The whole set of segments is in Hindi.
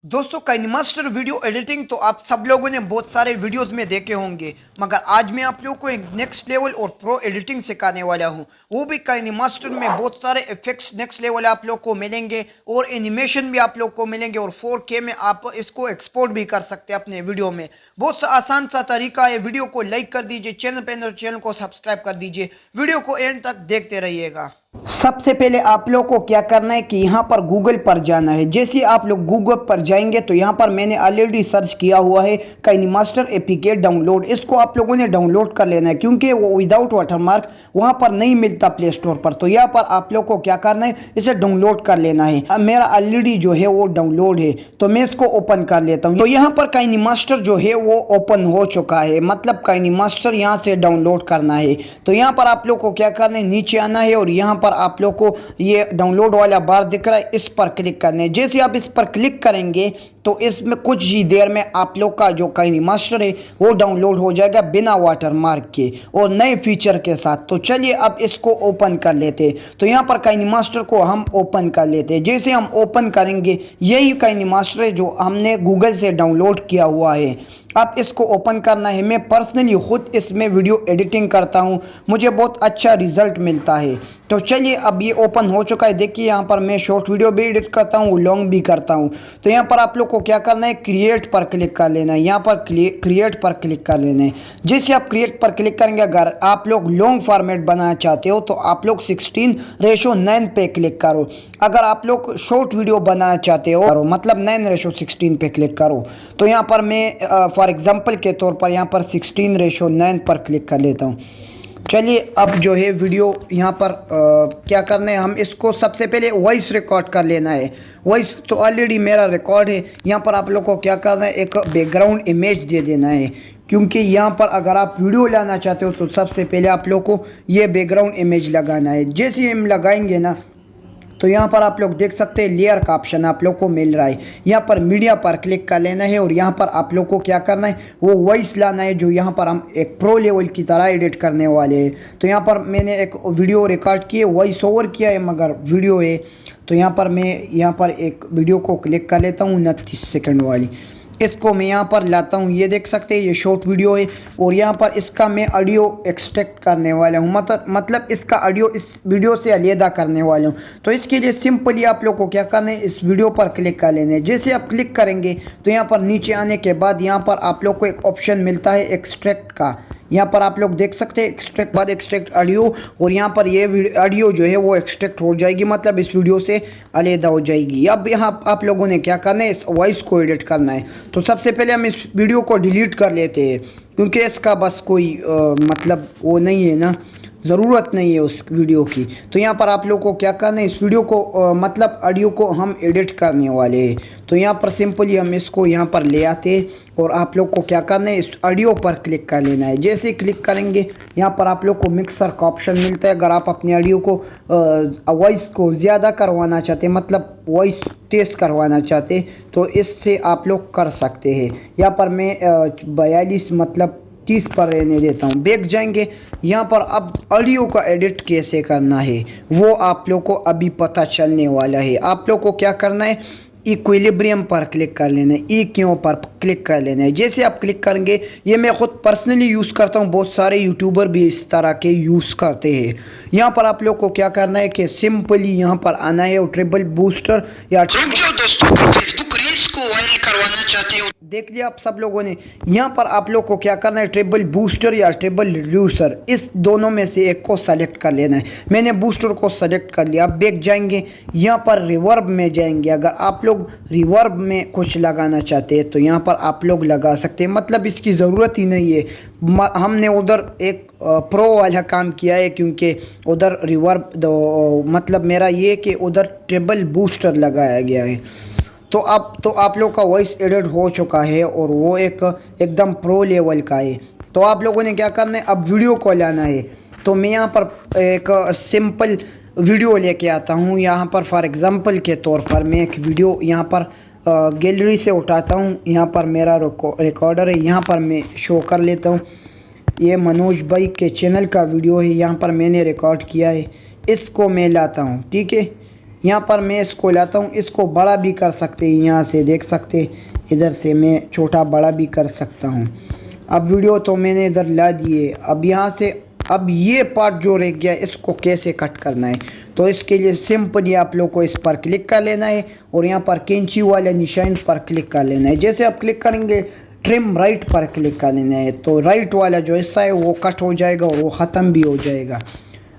दोस्तों काइनमास्टर वीडियो एडिटिंग तो आप सब लोगों ने बहुत सारे वीडियोस में देखे होंगे, मगर आज मैं आप लोगों को एक नेक्स्ट लेवल और प्रो एडिटिंग सिखाने वाला हूं। वो भी काइनमास्टर में बहुत सारे इफेक्ट्स नेक्स्ट लेवल आप लोग को मिलेंगे और एनिमेशन भी आप लोग को मिलेंगे और 4K में आप इसको एक्सपोर्ट भी कर सकते हैं अपने वीडियो में। बहुत सा आसान सा तरीका है। वीडियो को लाइक कर दीजिए, चैनल पे चैनल को सब्सक्राइब कर दीजिए, वीडियो को एंड तक देखते रहिएगा। सबसे पहले आप लोग को क्या करना है कि यहाँ पर गूगल पर जाना है। जैसे आप लोग गूगल पर जाएंगे तो यहाँ पर मैंने ऑलरेडी सर्च किया हुआ है काइनमास्टर एपीके डाउनलोड। इसको आप लोगों ने डाउनलोड कर लेना है क्योंकि वो विदाउट वाटरमार्क वहाँ पर नहीं मिलता प्ले स्टोर पर। तो यहाँ पर आप लोग को क्या करना है, इसे डाउनलोड कर लेना है। अब मेरा ऑलरेडी जो है वो डाउनलोड है तो मैं इसको ओपन कर लेता हूँ। तो यहाँ पर काइनमास्टर जो है वो ओपन हो चुका है, मतलब काइनमास्टर यहाँ से डाउनलोड करना है। तो यहाँ पर आप लोग को क्या करना है, नीचे आना है और यहाँ पर आप लोग को ये डाउनलोड वाला बार दिख रहा है, इस पर क्लिक करना है। जैसे आप इस पर क्लिक करेंगे तो इसमें कुछ ही देर में आप लोग का जो काइनमास्टर है वो डाउनलोड हो जाएगा बिना वाटरमार्क के और नए फीचर के साथ। तो चलिए अब इसको ओपन कर लेते हैं। तो यहाँ पर काइनमास्टर को हम ओपन कर लेते हैं। जैसे हम ओपन करेंगे, यही काइनमास्टर है जो हमने गूगल से डाउनलोड किया हुआ है। अब इसको ओपन करना है। मैं पर्सनली खुद इसमें वीडियो एडिटिंग करता हूँ, मुझे बहुत अच्छा रिजल्ट मिलता है। तो चलिए अब ये ओपन हो चुका है। देखिए यहाँ पर मैं शॉर्ट वीडियो भी एडिट करता हूँ, लॉन्ग भी करता हूँ। तो यहाँ पर आप लोग को क्या करना है, क्रिएट पर क्लिक कर लेना है। यहाँ पर क्रिएट पर क्लिक कर लेना है। जैसे आप क्रिएट पर क्लिक करेंगे, अगर आप लोग लॉन्ग फॉर्मेट बनाना चाहते हो तो आप लोग 16:9 पे क्लिक करो। अगर आप लोग शॉर्ट वीडियो बनाना चाहते हो मतलब 9:16 पे क्लिक करो। तो यहाँ पर मैं फॉर एग्जांपल के तौर पर यहाँ पर 16:9 पर क्लिक कर लेता हूँ। चलिए अब जो है वीडियो यहाँ पर क्या करना है, हम इसको सबसे पहले वॉइस रिकॉर्ड कर लेना है। वॉइस तो ऑलरेडी मेरा रिकॉर्ड है। यहाँ पर आप लोग को क्या करना है, एक बैकग्राउंड इमेज दे देना है, क्योंकि यहाँ पर अगर आप वीडियो लाना चाहते हो तो सबसे पहले आप लोग को ये बैकग्राउंड इमेज लगाना है। जैसे हम लगाएंगे ना तो यहाँ पर आप लोग देख सकते हैं लेयर का ऑप्शन आप लोग को मिल रहा है। यहाँ पर मीडिया पर क्लिक कर लेना है और यहाँ पर आप लोग को क्या करना है, वो वॉइस लाना है जो यहाँ पर हम एक प्रो लेवल की तरह एडिट करने वाले हैं। तो यहाँ पर मैंने एक वीडियो रिकॉर्ड किए, वॉइस ओवर किया है मगर वीडियो है। तो यहाँ पर मैं यहाँ पर एक वीडियो को क्लिक कर लेता हूँ 29 सेकंड वाली, इसको मैं यहाँ पर लाता हूँ। ये देख सकते हैं ये शॉर्ट वीडियो है और यहाँ पर इसका मैं ऑडियो एक्सट्रैक्ट करने वाला हूँ, मतलब इसका ऑडियो इस वीडियो से अलग करने वाला हूँ। तो इसके लिए सिंपली आप लोग को क्या करना है, इस वीडियो पर क्लिक कर लेना है। जैसे आप क्लिक करेंगे तो यहाँ पर नीचे आने के बाद यहाँ पर आप लोग को एक ऑप्शन मिलता है एक्सट्रैक्ट का। यहाँ पर आप लोग देख सकते हैं एक्सट्रैक्ट बाद एक्सट्रैक्ट ऑडियो, और यहाँ पर ये ऑडियो जो है वो एक्सट्रैक्ट हो जाएगी, मतलब इस वीडियो से अलग हो जाएगी। अब यहाँ आप लोगों ने क्या करना है, इस वॉइस को एडिट करना है। तो सबसे पहले हम इस वीडियो को डिलीट कर लेते हैं क्योंकि इसका बस कोई मतलब वो नहीं है ना, ज़रूरत नहीं है उस वीडियो की। तो यहाँ पर आप लोग को क्या करना है, इस वीडियो को मतलब ऑडियो को हम एडिट करने वाले हैं। तो यहाँ पर सिंपली हम इसको यहाँ पर ले आते हैं और आप लोग को क्या करना है, इस ऑडियो पर क्लिक कर लेना है। जैसे ही क्लिक करेंगे यहाँ पर आप लोग को मिक्सर का ऑप्शन मिलता है। अगर आप अपने ऑडियो को वॉइस को ज़्यादा करवाना चाहते हैं, मतलब वॉइस तेज़ करवाना चाहते हैं, तो इससे आप लोग कर सकते हैं। यहाँ पर मैं 42 मतलब 30 पर रहने देता हूँ। बैक जाएंगे, यहाँ पर अब ऑडियो का एडिट कैसे करना है वो आप लोग को अभी पता चलने वाला है। आप लोग को क्या करना है, इक्विलिब्रियम पर क्लिक कर लेना है, EQ पर क्लिक कर लेना है। जैसे आप क्लिक करेंगे, ये मैं खुद पर्सनली यूज़ करता हूँ, बहुत सारे यूट्यूबर भी इस तरह के यूज़ करते हैं। यहाँ पर आप लोग को क्या करना है कि सिंपली यहाँ पर आना है और ट्रिपल बूस्टर या फेसबुक रील्स को वायरल करवाना चाहते हो, देख लिया आप सब लोगों ने। यहाँ पर आप लोग को क्या करना है, ट्रिपल बूस्टर या ट्रिपल रिड्यूसर, इस दोनों में से एक को सेलेक्ट कर लेना है। मैंने बूस्टर को सेलेक्ट कर लिया। अब बैक जाएंगे, यहाँ पर रिवर्ब में जाएंगे। अगर आप लोग रिवर्ब में कुछ लगाना चाहते हैं तो यहाँ पर आप लोग लगा सकते हैं, मतलब इसकी ज़रूरत ही नहीं है। हमने उधर एक प्रो वाला काम किया है क्योंकि उधर रिवर्ब मतलब मेरा ये कि उधर ट्रिपल बूस्टर लगाया गया है। तो अब तो आप लोग का वॉइस एडिट हो चुका है और वो एकदम प्रो लेवल का है। तो आप लोगों ने क्या करना है, अब वीडियो को लाना है। तो मैं यहाँ पर एक सिंपल वीडियो लेके आता हूँ। यहाँ पर फॉर एग्जांपल के तौर पर मैं एक वीडियो यहाँ पर गैलरी से उठाता हूँ। यहाँ पर मेरा रिकॉर्डर है, यहाँ पर मैं शो कर लेता हूँ। ये मनोज भाई के चैनल का वीडियो है, यहाँ पर मैंने रिकॉर्ड किया है, इसको मैं लाता हूँ। ठीक है, यहाँ पर मैं इसको लाता हूँ, इसको बड़ा भी कर सकते हैं, यहाँ से देख सकते, इधर से मैं छोटा बड़ा भी कर सकता हूँ। अब वीडियो तो मैंने इधर ला दिए। अब यहाँ से अब ये पार्ट जो रह गया इसको कैसे कट करना है, तो इसके लिए सिंपली आप लोग को इस पर क्लिक कर लेना है और यहाँ पर कैंची वाले निशान पर क्लिक कर लेना है। जैसे आप क्लिक करेंगे ट्रिम राइट पर क्लिक कर लेना है, तो राइट वाला जो हिस्सा है वो कट हो जाएगा और वो ख़त्म भी हो जाएगा।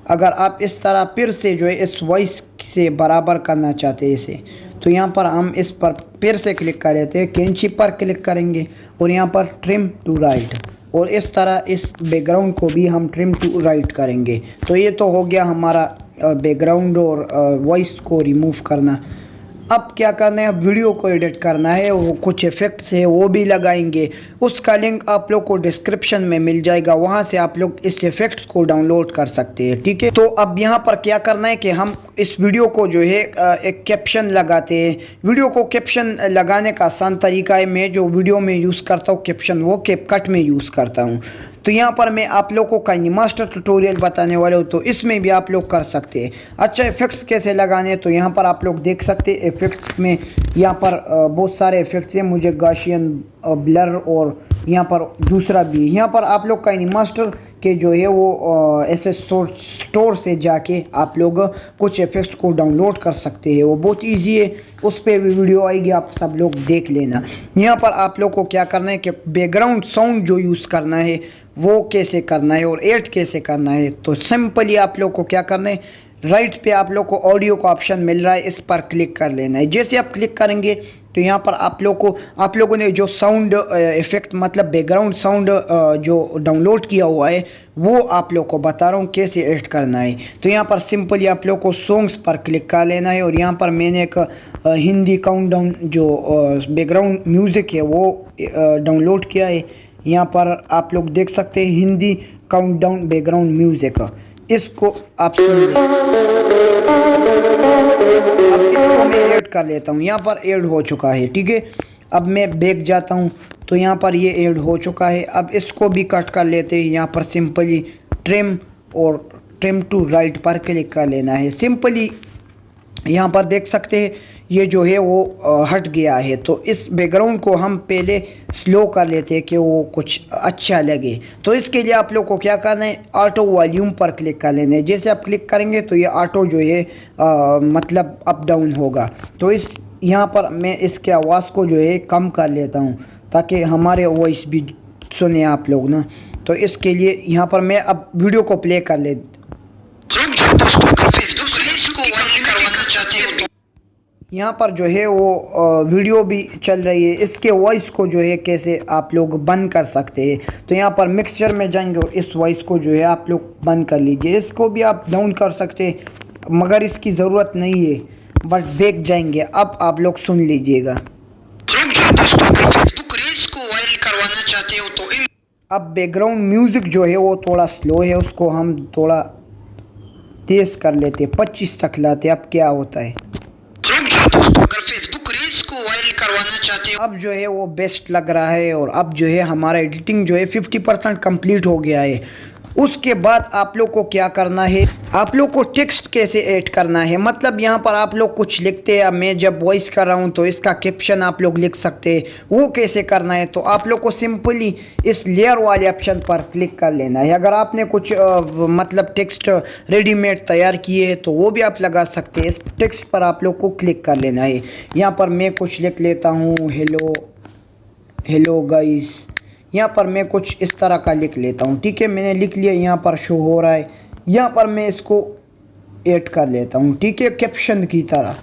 अगर आप इस तरह फिर से जो है इस वॉइस से बराबर करना चाहते हैं इसे, तो यहाँ पर हम इस पर फिर से क्लिक कर लेते हैं, कैंची पर क्लिक करेंगे और यहाँ पर ट्रिम टू राइट, और इस तरह इस बैकग्राउंड को भी हम ट्रिम टू राइट करेंगे। तो ये तो हो गया हमारा बैकग्राउंड और वॉइस को रिमूव करना। अब क्या करना है, अब वीडियो को एडिट करना है, वो कुछ इफ़ेक्ट्स है वो भी लगाएंगे, उसका लिंक आप लोग को डिस्क्रिप्शन में मिल जाएगा, वहाँ से आप लोग इस इफ़ेक्ट्स को डाउनलोड कर सकते हैं, ठीक है। तो अब यहाँ पर क्या करना है कि हम इस वीडियो को जो है एक कैप्शन लगाते हैं। वीडियो को कैप्शन लगाने का आसान तरीका है, मैं जो वीडियो में यूज़ करता हूँ कैप्शन वो कैपकट में यूज़ करता हूँ। तो यहाँ पर मैं आप लोगों को मास्टर ट्यूटोरियल बताने वाले हूँ, तो इसमें भी आप लोग कर सकते हैं। अच्छा, इफ़ेक्ट्स कैसे लगाने हैं, तो यहाँ पर आप लोग देख सकते हैं इफ़ेक्ट्स में यहाँ पर बहुत सारे इफ़ेक्ट्स हैं। मुझे गाशियन, ब्लर और यहाँ पर दूसरा भी। यहाँ पर आप लोग मास्टर के जो है वो ऐसे स्टोर से जाके आप लोग कुछ इफ़ेक्ट्स को डाउनलोड कर सकते हैं, वो बहुत ईजी है, उस पर भी वीडियो आएगी, आप सब लोग देख लेना। यहाँ पर आप लोग को क्या करना है कि बैकग्राउंड साउंड जो यूज़ करना है वो कैसे करना है और ऐड कैसे करना है, तो सिंपली आप लोग को क्या करना है, राइट पे आप लोग को ऑडियो का ऑप्शन मिल रहा है, इस पर क्लिक कर लेना है। जैसे आप क्लिक करेंगे तो यहाँ पर आप लोगों ने जो साउंड इफ़ेक्ट मतलब बैकग्राउंड साउंड जो डाउनलोड किया हुआ है वो आप लोग को बता रहा हूँ कैसे ऐड करना है। तो यहाँ पर सिंपली आप लोग को सॉन्ग्स पर क्लिक कर लेना है और यहाँ पर मैंने एक हिंदी काउंटडाउन जो बैकग्राउंड म्यूज़िक है वो डाउनलोड किया है। यहाँ पर आप लोग देख सकते हैं हिंदी काउंटडाउन बैकग्राउंड म्यूज़िक, इसको आप सुन लें। अब इसको मैं ऐड कर लेता हूँ, यहाँ पर ऐड हो चुका है, ठीक है। अब मैं बैक जाता हूँ तो यहाँ पर ये ऐड हो चुका है। अब इसको भी कट कर लेते हैं, यहाँ पर सिंपली ट्रिम और ट्रिम टू राइट पर क्लिक कर लेना है। सिंपली यहाँ पर देख सकते हैं ये जो है वो हट गया है। तो इस बैकग्राउंड को हम पहले स्लो कर लेते हैं कि वो कुछ अच्छा लगे। तो इसके लिए आप लोग को क्या करना है, ऑटो वॉल्यूम पर क्लिक कर लेना है। जैसे आप क्लिक करेंगे तो ये ऑटो जो है मतलब अप डाउन होगा। तो इस यहाँ पर मैं इसके आवाज़ को जो है कम कर लेता हूँ ताकि हमारे वॉइस भी सुने आप लोग ना। तो इसके लिए यहाँ पर मैं अब वीडियो को प्ले कर ले। यहाँ पर जो है वो वीडियो भी चल रही है, इसके वॉइस को जो है कैसे आप लोग बंद कर सकते हैं। तो यहाँ पर मिक्सचर में जाएंगे और इस वॉइस को जो है आप लोग बंद कर लीजिए। इसको भी आप डाउन कर सकते हैं मगर इसकी ज़रूरत नहीं है, बट बैक जाएंगे। अब आप लोग सुन लीजिएगा। अब बैकग्राउंड म्यूज़िक जो है वो थोड़ा स्लो है, उसको हम थोड़ा तेज़ कर लेते हैं, 25 तक लाते। अब क्या होता है, अगर फेसबुक रील्स को वायरल करवाना चाहते हो, अब जो है वो बेस्ट लग रहा है। और अब जो है हमारा एडिटिंग जो है 50% कंप्लीट हो गया है। उसके बाद आप लोग को क्या करना है, आप लोग को टेक्स्ट कैसे ऐड करना है, मतलब यहाँ पर आप लोग कुछ लिखते हैं। मैं जब वॉइस कर रहा हूँ तो इसका कैप्शन आप लोग लिख सकते हैं, वो कैसे करना है। तो आप लोग को सिंपली इस लेयर वाले ऑप्शन पर क्लिक कर लेना है। अगर आपने कुछ मतलब टेक्स्ट रेडीमेड तैयार किए हैं तो वो भी आप लगा सकते हैं। इस टेक्स्ट पर आप लोग को क्लिक कर लेना है। यहाँ पर मैं कुछ लिख लेता हूँ, हेलो गाइस। यहाँ पर मैं कुछ इस तरह का लिख लेता हूँ, ठीक है। मैंने लिख लिया, यहाँ पर शो हो रहा है। यहाँ पर मैं इसको ऐड कर लेता हूँ, ठीक है, कैप्शन की तरह।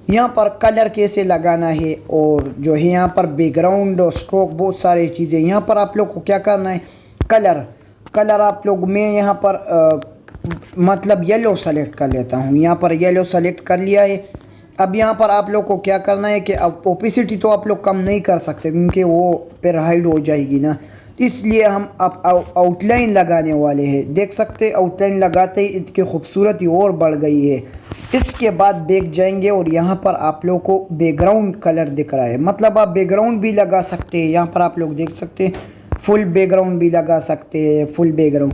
यहाँ पर कलर कैसे लगाना है और जो है यहाँ पर बैकग्राउंड और स्ट्रोक, बहुत सारी चीज़ें। यहाँ पर आप लोग को क्या करना है, कलर आप लोग, मैं यहाँ पर मतलब येलो सेलेक्ट कर लेता हूँ। यहाँ पर येलो सेलेक्ट कर लिया है। अब यहाँ पर आप लोग को क्या करना है कि अब ओपेसिटी तो आप लोग कम नहीं कर सकते क्योंकि वो फिर हाइड हो जाएगी ना, इसलिए हम अब आउटलाइन लगाने वाले हैं। देख सकते हैं आउटलाइन लगाते ही इसकी खूबसूरती और बढ़ गई है। इसके बाद बैक जाएंगे और यहाँ पर आप लोग को बैकग्राउंड कलर दिख रहा है, मतलब आप बैकग्राउंड भी लगा सकते हैं। यहाँ पर आप लोग देख सकते हैं फुल बैकग्राउंड भी लगा सकते हैं, फुल बैकग्राउंड।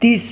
30